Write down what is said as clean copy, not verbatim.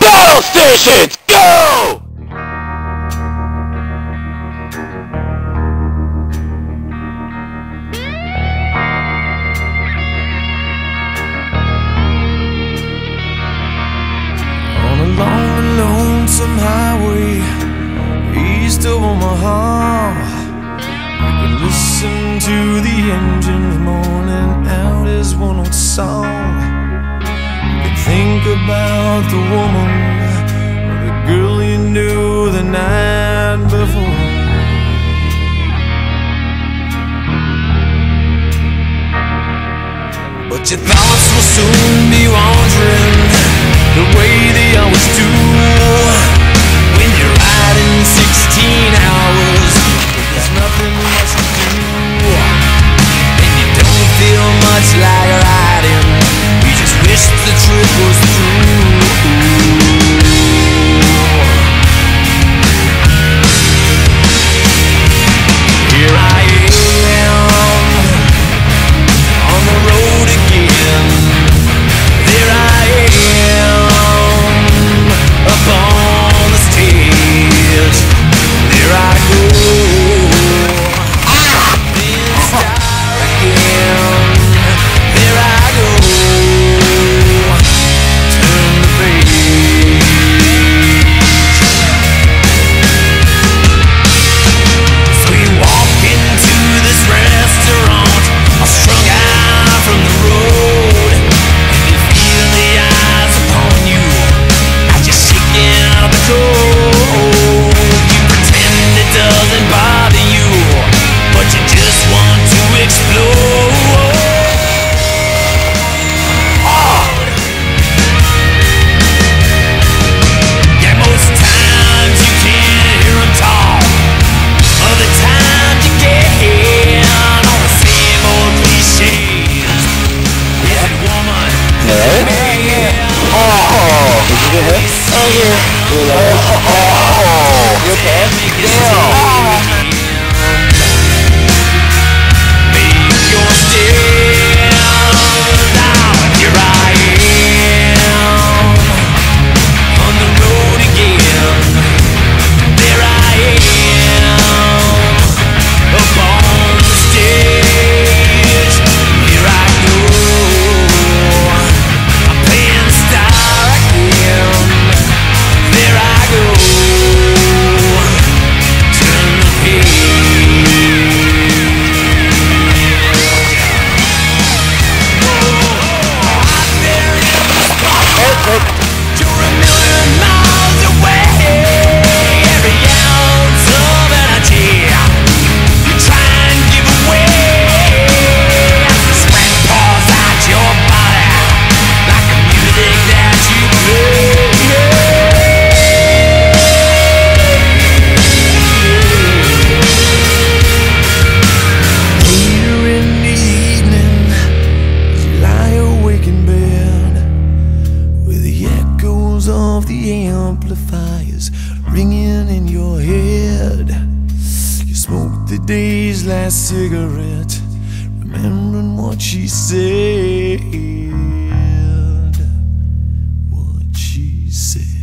Battle stations, go! On a long and lonesome highway east of Omaha, you can listen to the engines moaning out his one old song. You can think about the woman or the girl you knew the night before. But your thoughts will soon be wandering the way they always do when you're riding 16 hours. There's nothing much to do, and you don't feel much like riding. You just wish the trip was through. Here I am on the road again. There I am up on the stage. There I go. Then start again. There I go. Turn the page. So you walk into this restaurant, all strung out from the road, and you feel the eyes upon you as you're shaking out the cold. You pretend it doesn't bother you, but you just want to explode. Yeah, most times you can't hear them talk. Other times you get hit on the same old cliches. Is it woman? Alright. Man? Oh, did you get hit? Oh, yeah. Oh, you okay? Damn. Make your stand out. Here I am on the road again. There I am up on the stage. Here I go. I'm playing the star again. There I go. Turn the page. Out there in the spotlight, you're a million miles away. Every ounce of energy you try and give away as the sweat pours out your body like the music that you play. Later in the evening, as you lie awake in bed, with the echoes of the amplifiers ringing in your head, you smoke the day's last cigarette, remembering what she said. What she said.